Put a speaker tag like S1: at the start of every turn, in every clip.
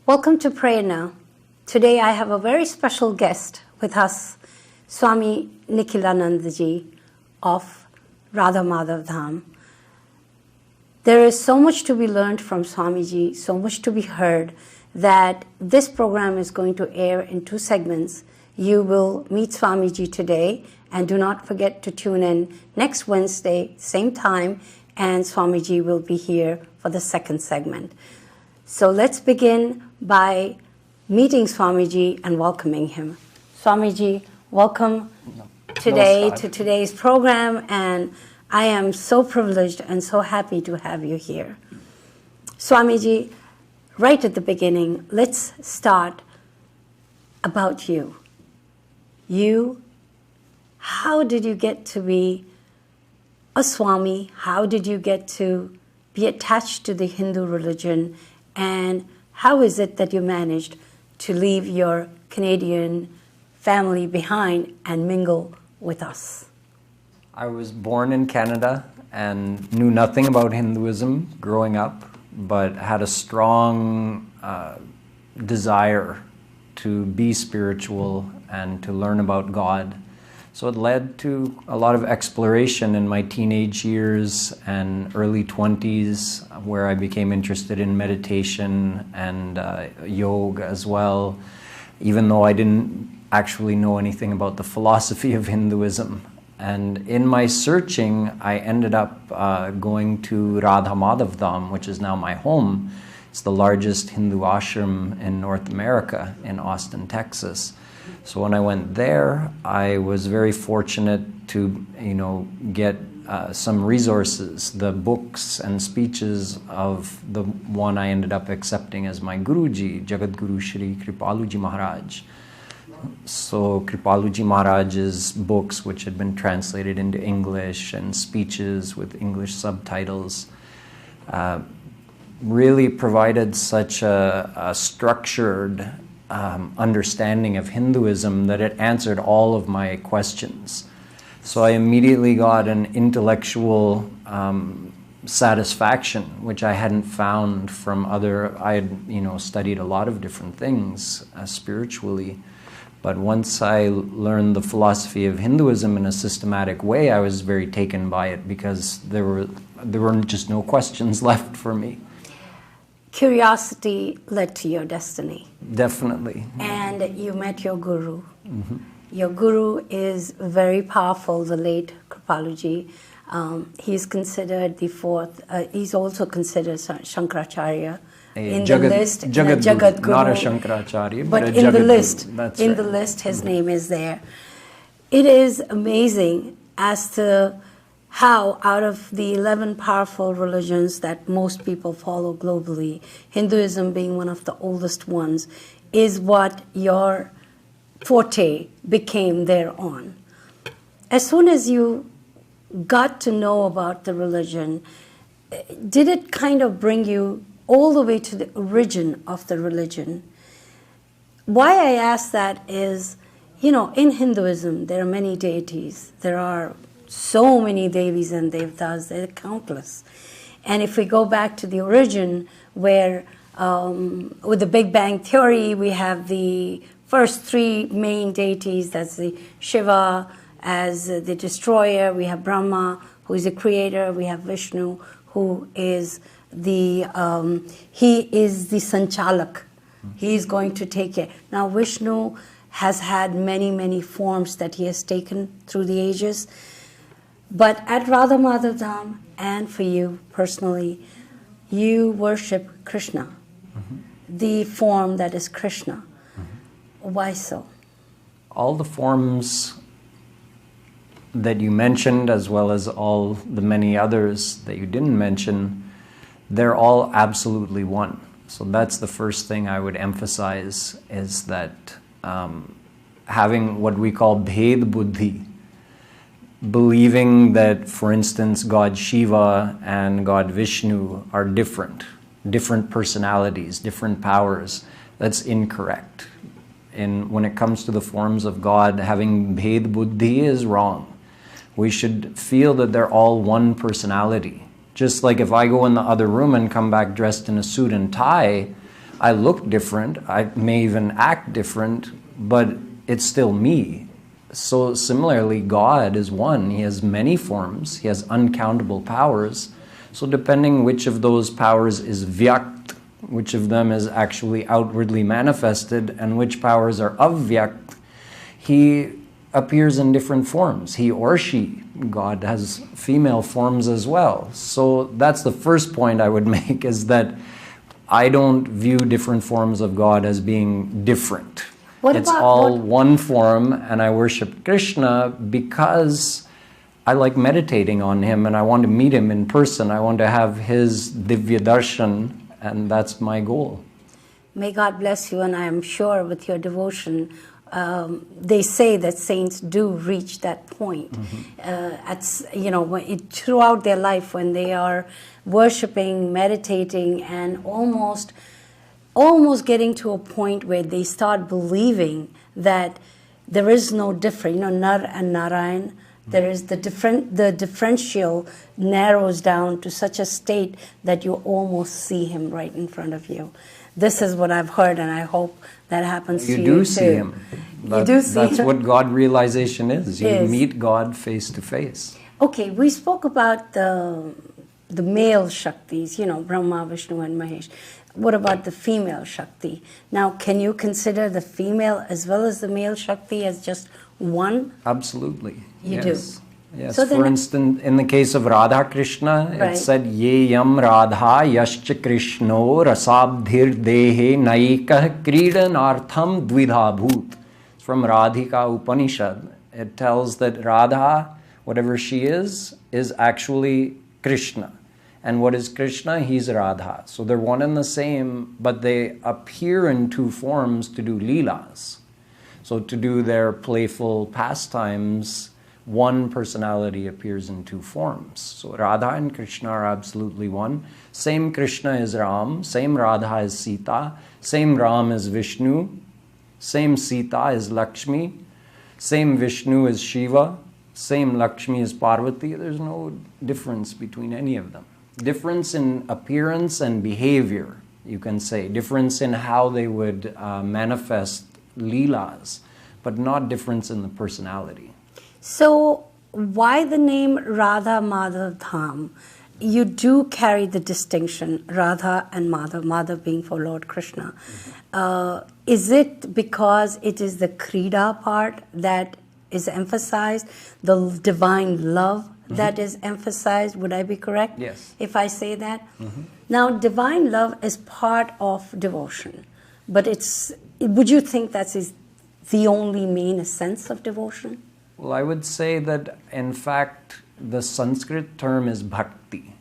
S1: Welcome to Prayer Now. Today I have a very special guest with us, Swami Nikhilanand ji of Radha Madhav Dham. There is so much to be learned from Swamiji, so much to be heard, that this program is going to air in 2 segments. You will meet Swamiji today, and do not forget to tune in next Wednesday, same time, and Swamiji will be here for the 2nd segment. So let's begin by meeting Swamiji and welcoming him. Swamiji, welcome today to today's program, and I am so privileged and so happy to have you here. Swamiji, right at the beginning, let's start about you. How did you get to be a Swami? How did you get to be attached to the Hindu religion? And how is it that you managed to leave your Canadian family behind and mingle with us?
S2: I was born in Canada and knew nothing about Hinduism growing up, but had a strong desire to be spiritual and to learn about God. So it led to a lot of exploration in my teenage years and early 20s, where I became interested in meditation and yoga as well, even though I didn't actually know anything about the philosophy of Hinduism. And in my searching, I ended up going to Radha Madhav Dham, which is now my home. It's the largest Hindu ashram in North America, in Austin, Texas. So when I went there, I was very fortunate to, get some resources, the books and speeches of the one I ended up accepting as my Guruji, Jagadguru Shri Kripaluji Maharaj. So Kripaluji Maharaj's books, which had been translated into English, and speeches with English subtitles, really provided such a structured understanding of Hinduism that it answered all of my questions. So I immediately got an intellectual satisfaction, which I hadn't found from I had, studied a lot of different things spiritually. But once I learned the philosophy of Hinduism in a systematic way, I was very taken by it, because there were just no questions left for me.
S1: Curiosity led to your destiny.
S2: Definitely.
S1: And you met your guru.
S2: Mm-hmm.
S1: Your guru is very powerful, the late Kripaluji. He's considered the 4th, he's also considered Shankaracharya. In the list,
S2: Jagadguru, not a Shankaracharya, but a
S1: in the list,
S2: That's
S1: in
S2: right.
S1: the list, his name is there. It is amazing as to how, out of the 11 powerful religions that most people follow globally, Hinduism being one of the oldest ones, is what your forte became thereon. As soon as you got to know about the religion, did it kind of bring you all the way to the origin of the religion? Why I ask that is, in Hinduism, there are many deities. There are so many Devis and Devtas, they're countless. And if we go back to the origin, where with the Big Bang Theory, we have the first 3 main deities, that's the Shiva as the destroyer, we have Brahma, who is the creator, we have Vishnu, who is he is the Sanchalak. He is going to take care. Now, Vishnu has had many, many forms that he has taken through the ages. But at Radha Madhav Dham, and for you personally, you worship Krishna, the form that is Krishna. Why so?
S2: All the forms that you mentioned, as well as all the many others that you didn't mention, they're all absolutely one. So that's the first thing I would emphasize, is that having what we call bhed buddhi, believing that, for instance, God Shiva and God Vishnu are different personalities, different powers, that's incorrect. And when it comes to the forms of God, having bhed buddhi is wrong. We should feel that they're all one personality. Just like if I go in the other room and come back dressed in a suit and tie, I look different, I may even act different, but it's still me. So similarly, God is one. He has many forms. He has uncountable powers. So depending which of those powers is vyakt, which of them is actually outwardly manifested, and which powers are avyakt, he appears in different forms. He or she. God has female forms as well. So that's the first point I would make, is that I don't view different forms of God as being different. It's all one form, and I worship Krishna because I like meditating on him and I want to meet him in person. I want to have his Divya Darshan, and that's my goal.
S1: May God bless you, and I am sure with your devotion, they say that saints do reach that point. Throughout their life, when they are worshiping, meditating, and almost getting to a point where they start believing that there is no difference. Nar and Narayan, there is the differential narrows down to such a state that you almost see him right in front of you. This is what I've heard, and I hope that happens to you too.
S2: You do see him. That's what God realization is. You meet God face to face.
S1: Okay, we spoke about the male Shaktis, Brahma, Vishnu, and Mahesh. What about the female Shakti? Now, can you consider the female as well as the male Shakti as just one?
S2: Absolutely.
S1: You do?
S2: Yes. So for instance, in the case of Radha Krishna, it said, Ye yam Radha yascha Krishno rasabdhir dehe naikah kridanartham dvidha bhut. It's from Radhika Upanishad. It tells that Radha, whatever she is actually Krishna. And what is Krishna? He's Radha. So they're one and the same, but they appear in two forms to do leelas. So to do their playful pastimes, one personality appears in two forms. So Radha and Krishna are absolutely one. Same Krishna is Ram, same Radha is Sita, same Ram is Vishnu, same Sita is Lakshmi, same Vishnu is Shiva, same Lakshmi is Parvati. There's no difference between any of them. Difference in appearance and behavior, you can say. Difference in how they would manifest leelas, but not difference in the personality.
S1: So why the name Radha Madhav Dham? You do carry the distinction, Radha and Madhav, Madhav being for Lord Krishna. Is it because it is the Krida part that is emphasized, the divine love that is emphasized? Would I be correct?
S2: Yes.
S1: If I say that? Now, divine love is part of devotion, but would you think that is the only main essence of devotion?
S2: Well, I would say that, in fact, the Sanskrit term is bhakti.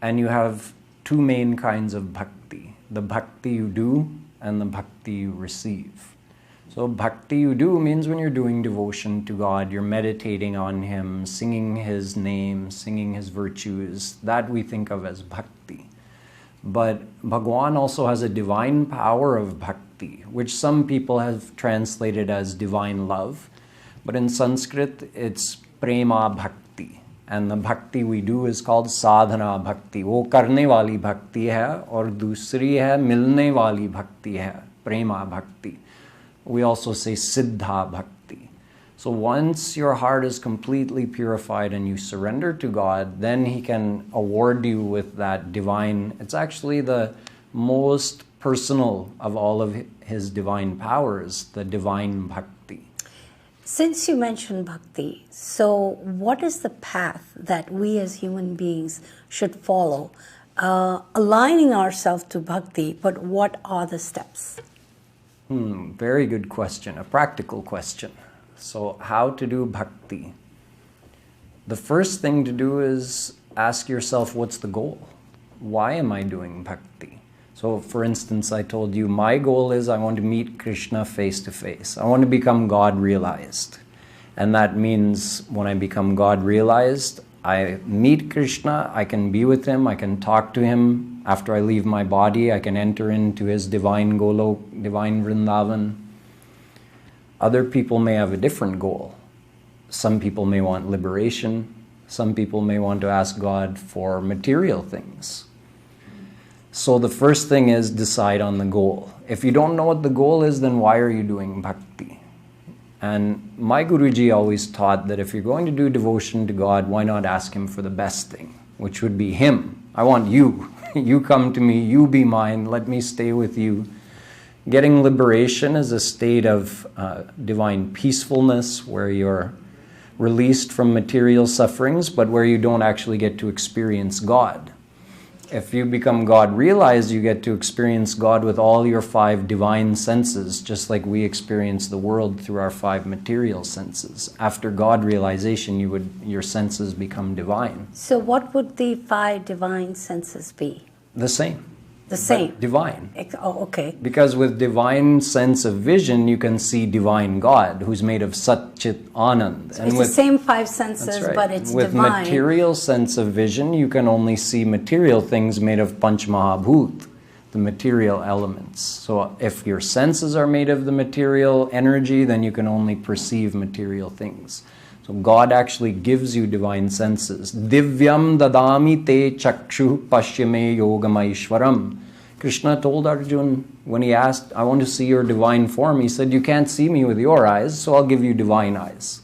S2: And you have two main kinds of bhakti. The bhakti you do and the bhakti you receive. So bhakti you do means when you're doing devotion to God, you're meditating on Him, singing His name, singing His virtues. That we think of as bhakti. But Bhagwan also has a divine power of bhakti, which some people have translated as divine love. But in Sanskrit, it's prema bhakti. And the bhakti we do is called sadhana bhakti. वो करने वाली भक्ति है और दूसरी है मिलने वाली भक्ति है, prema bhakti. We also say siddha bhakti. So once your heart is completely purified and you surrender to God, then He can award you with that divine. It's actually the most personal of all of His divine powers, the divine bhakti.
S1: Since you mentioned bhakti, so what is the path that we as human beings should follow? Aligning ourselves to bhakti, but what are the steps?
S2: Very good question, a practical question. So how to do bhakti? The first thing to do is ask yourself, what's the goal? Why am I doing bhakti? So for instance, I told you my goal is I want to meet Krishna face to face. I want to become God realized. And that means when I become God realized, I meet Krishna, I can be with Him, I can talk to Him. After I leave my body, I can enter into His divine Golok, divine Vrindavan. Other people may have a different goal. Some people may want liberation. Some people may want to ask God for material things. So the first thing is decide on the goal. If you don't know what the goal is, then why are you doing bhakti? And my Guruji always taught that if you're going to do devotion to God, why not ask Him for the best thing, which would be Him. I want you. You come to me, you be mine, let me stay with you. Getting liberation is a state of divine peacefulness where you're released from material sufferings, but where you don't actually get to experience God. If you become God realized, you get to experience God with all your 5 divine senses, just like we experience the world through our 5 material senses. After God realization, your senses become divine.
S1: So what would the 5 divine senses be?
S2: The same.
S1: The same?
S2: Divine.
S1: Oh, okay.
S2: Because with divine sense of vision, you can see divine God, who's made of Sat Chit Anand.
S1: So it's the same 5 senses,
S2: right.
S1: but it's
S2: with
S1: divine.
S2: With material sense of vision, you can only see material things made of Panch Mahabhut, the material elements. So if your senses are made of the material energy, then you can only perceive material things. So God actually gives you divine senses. Divyam dadami te chakshu pashyame yogamaishwaram. Krishna told Arjuna when he asked, I want to see your divine form, he said, you can't see me with your eyes, so I'll give you divine eyes.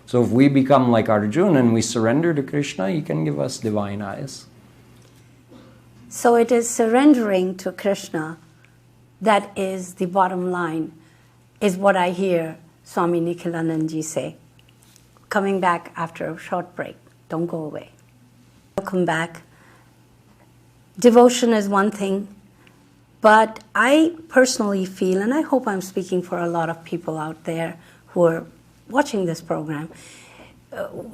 S2: So if we become like Arjuna and we surrender to Krishna, he can give us divine eyes.
S1: So it is surrendering to Krishna that is the bottom line, is what I hear Swami Nikhilanand ji say. Coming back after a short break. Don't go away. Welcome back. Devotion is one thing, but I personally feel, and I hope I'm speaking for a lot of people out there who are watching this program,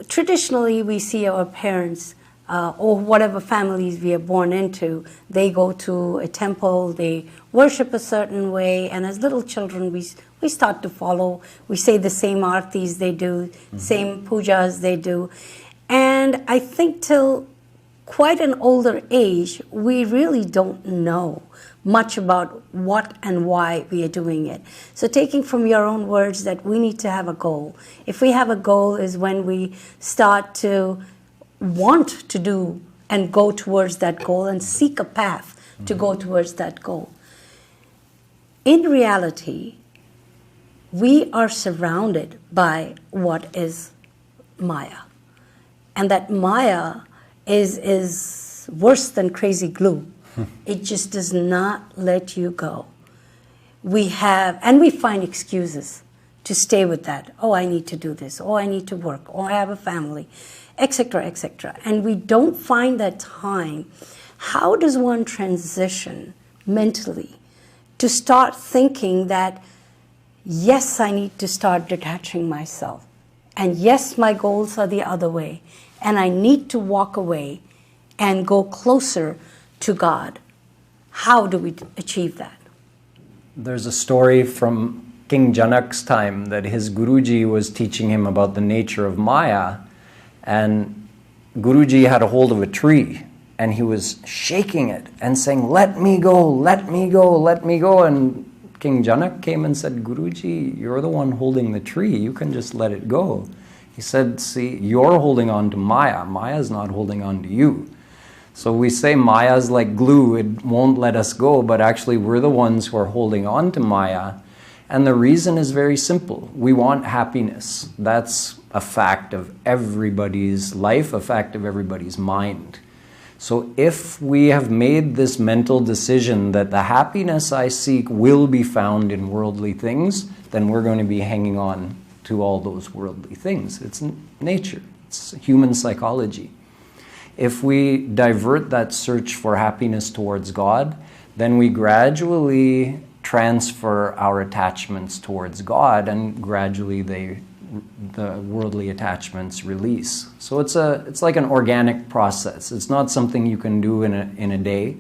S1: traditionally we see our parents or whatever families we are born into, they go to a temple, they worship a certain way, and as little children we start to follow. We say the same artis they do, same pujas they do. And I think till quite an older age, we really don't know much about what and why we are doing it. So taking from your own words that we need to have a goal. If we have a goal is when we start to want to do and go towards that goal and seek a path to go towards that goal. In reality, we are surrounded by what is Maya. And that Maya is worse than crazy glue. It just does not let you go. We find excuses to stay with that. Oh, I need to do this. Oh, I need to work. Oh, I have a family, etc., etc. And we don't find that time. How does one transition mentally to start thinking that, yes, I need to start detaching myself. And yes, my goals are the other way. And I need to walk away and go closer to God. How do we achieve that?
S2: There's a story from King Janak's time that his Guruji was teaching him about the nature of Maya. And Guruji had a hold of a tree and he was shaking it and saying, let me go, let me go, let me go. And King Janak came and said, Guruji, you're the one holding the tree. You can just let it go. He said, see, you're holding on to Maya. Maya's not holding on to you. So we say Maya's like glue. It won't let us go. But actually, we're the ones who are holding on to Maya. And the reason is very simple. We want happiness. That's a fact of everybody's life, a fact of everybody's mind. So if we have made this mental decision that the happiness I seek will be found in worldly things, then we're going to be hanging on to all those worldly things. It's nature. It's human psychology. If we divert that search for happiness towards God, then we gradually transfer our attachments towards God, and gradually the worldly attachments release. So it's like an organic process. It's not something you can do in a day.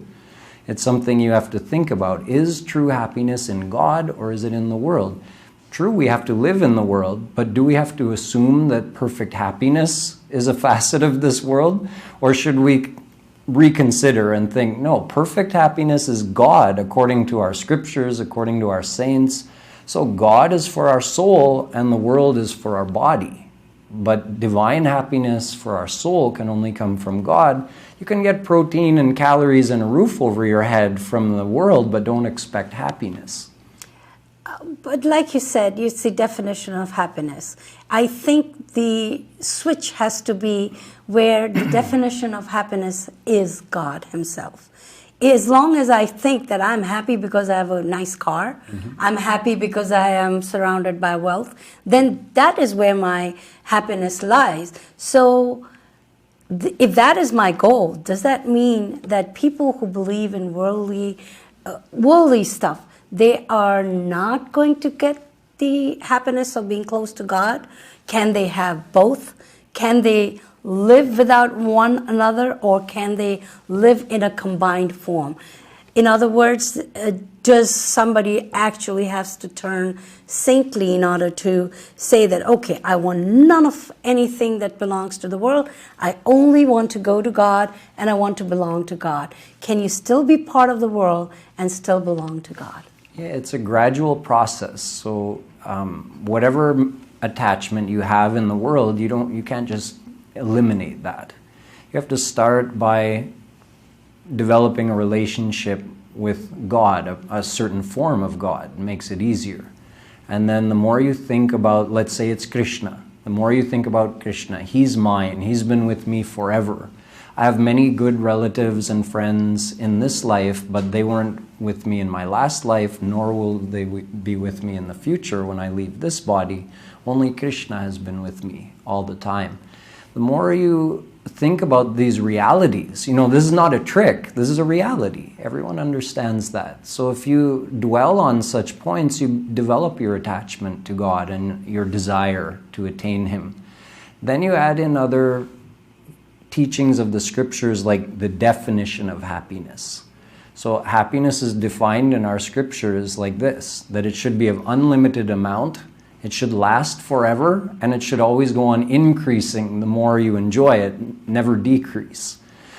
S2: It's something you have to think about. Is true happiness in God or is it in the world? True, we have to live in the world, but do we have to assume that perfect happiness is a facet of this world? Or should we reconsider and think, no, perfect happiness is God according to our scriptures, according to our saints. So God is for our soul and the world is for our body. But divine happiness for our soul can only come from God. You can get protein and calories and a roof over your head from the world, but don't expect happiness.
S1: But like you said, it's the definition of happiness. I think the switch has to be where the definition of happiness is God himself. As long as I think that I'm happy because I have a nice car, I'm happy because I am surrounded by wealth, then that is where my happiness lies. So if that is my goal, does that mean that people who believe in worldly stuff, they are not going to get the happiness of being close to God? Can they have both? Can they live without one another, or can they live in a combined form? In other words, does somebody actually have to turn saintly in order to say that, okay, I want none of anything that belongs to the world. I only want to go to God and I want to belong to God. Can you still be part of the world and still belong to God?
S2: Yeah, it's a gradual process. So whatever attachment you have in the world, you can't just eliminate that. You have to start by developing a relationship with God, a certain form of God. It makes it easier. And then the more you think about, let's say it's Krishna, the more you think about Krishna, he's mine, he's been with me forever. I have many good relatives and friends in this life, but they weren't with me in my last life, nor will they be with me in the future when I leave this body. Only Krishna has been with me all the time. The more you think about these realities, this is not a trick, this is a reality. Everyone understands that. So if you dwell on such points, you develop your attachment to God and your desire to attain Him. Then you add in other teachings of the scriptures, like the definition of happiness. So happiness is defined in our scriptures like this, that it should be of unlimited amount, it should last forever, and it should always go on increasing the more you enjoy it, never decrease.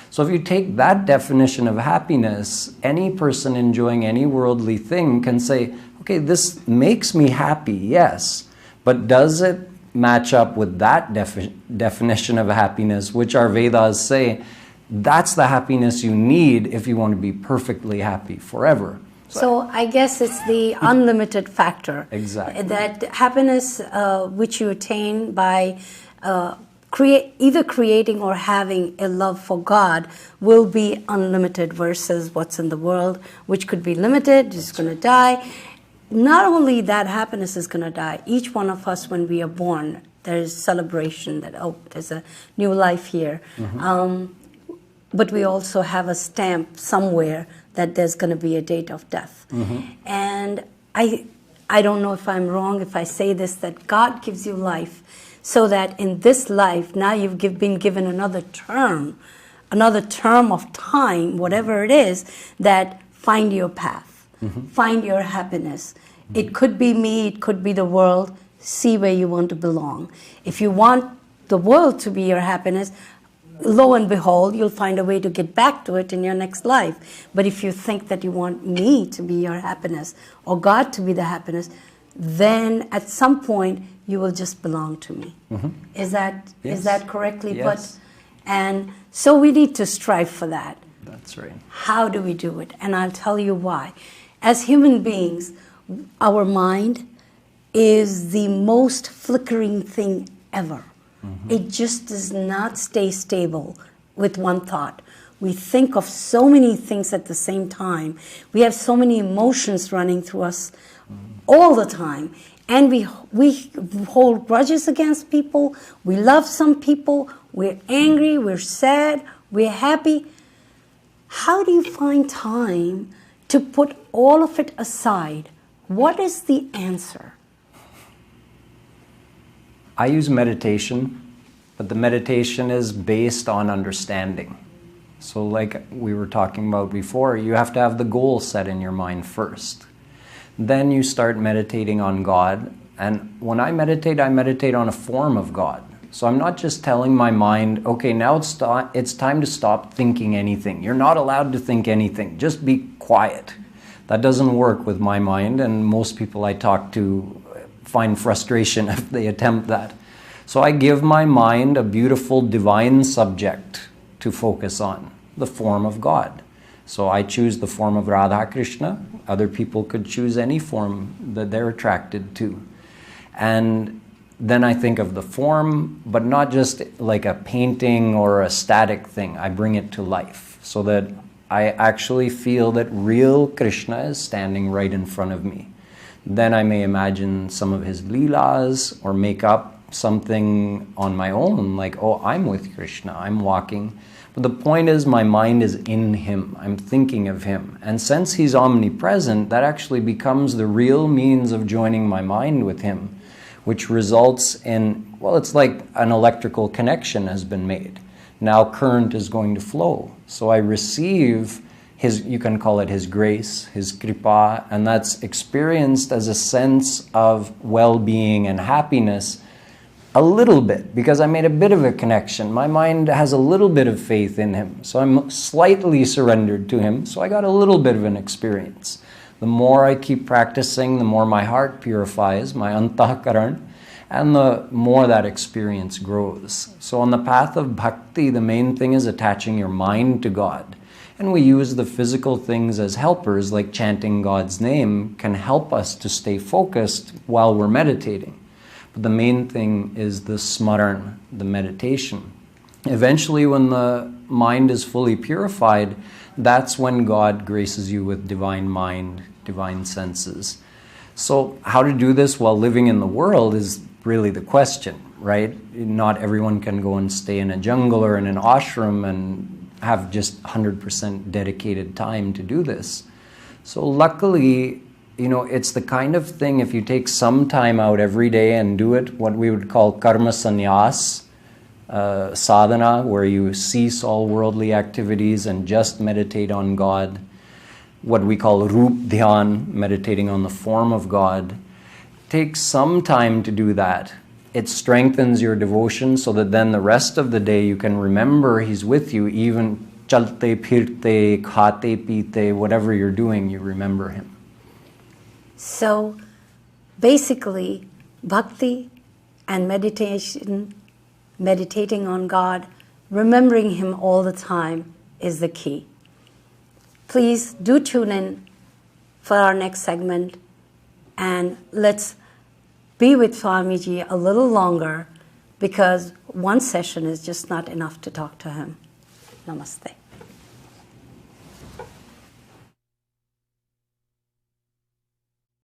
S2: So if you take that definition of happiness, any person enjoying any worldly thing can say, okay, this makes me happy, yes, but does it match up with that definition of happiness, which our Vedas say, that's the happiness you need if you want to be perfectly happy forever.
S1: So I guess it's the unlimited factor.
S2: Exactly.
S1: That happiness which you attain by either creating or having a love for God will be unlimited versus what's in the world, which could be limited, it's going to die. Not only that happiness is going to die, each one of us when we are born, there's celebration that, there's a new life here. But we also have a stamp somewhere that there's going to be a date of death. And I don't know if I'm wrong if I say this, that God gives you life so that in this life, now you've been given another term of time, whatever it is, that find your path, find your happiness. It could be me, it could be the world. See where you want to belong. If you want the world to be your happiness, lo and behold, you'll find a way to get back to it in your next life. But if you think that you want me to be your happiness or God to be the happiness, then at some point you will just belong to me. Is that correctly put? And so we need to strive for that.
S2: That's right.
S1: How do we do it? And I'll tell you why. As human beings, our mind is the most flickering thing ever. It just does not stay stable with one thought. We think of so many things at the same time. We have so many emotions running through us all the time. And we hold grudges against people. We love some people. We're angry. We're sad. We're happy. How do you find time to put all of it aside? What is the answer?
S2: I use meditation, but the meditation is based on understanding. So like we were talking about before, you have to have the goal set in your mind first. Then you start meditating on God. And when I meditate on a form of God. So I'm not just telling my mind, okay, now it's time to stop thinking anything. You're not allowed to think anything. Just be quiet. That doesn't work with my mind, and most people I talk to find frustration if they attempt that. So I give my mind a beautiful divine subject to focus on, the form of God. So I choose the form of Radha Krishna. Other people could choose any form that they're attracted to. And then I think of the form, but not just like a painting or a static thing. I bring it to life so that I actually feel that real Krishna is standing right in front of me. Then I may imagine some of his leelas or make up something on my own, like, oh, I'm with Krishna, I'm walking. But the point is, my mind is in him. I'm thinking of him. And since he's omnipresent, that actually becomes the real means of joining my mind with him, which results in, well, it's like an electrical connection has been made. Now current is going to flow. So I receive his, you can call it his grace, his kripa, and that's experienced as a sense of well-being and happiness a little bit, because I made a bit of a connection. My mind has a little bit of faith in him. So I'm slightly surrendered to him. So I got a little bit of an experience. The more I keep practicing, the more my heart purifies, my antahkaran, and the more that experience grows. So on the path of bhakti, the main thing is attaching your mind to God. And we use the physical things as helpers, like chanting God's name can help us to stay focused while we're meditating. But the main thing is the smaran, the meditation. Eventually, when the mind is fully purified, that's when God graces you with divine mind, divine senses. So how to do this while living in the world is really the question, right? Not everyone can go and stay in a jungle or in an ashram and have just 100% dedicated time to do this. So luckily, you know, it's the kind of thing, if you take some time out every day and do it, what we would call karma sannyas, sadhana, where you cease all worldly activities and just meditate on God, what we call rup dhyan, meditating on the form of God. Take some time to do that. It strengthens your devotion so that then the rest of the day you can remember he's with you, even chalte, phirte, khate, pite, whatever you're doing, you remember him.
S1: So basically, bhakti and meditation, meditating on God, remembering him all the time is the key. Please do tune in for our next segment, and let's be with Swamiji a little longer, because one session is just not enough to talk to him. Namaste.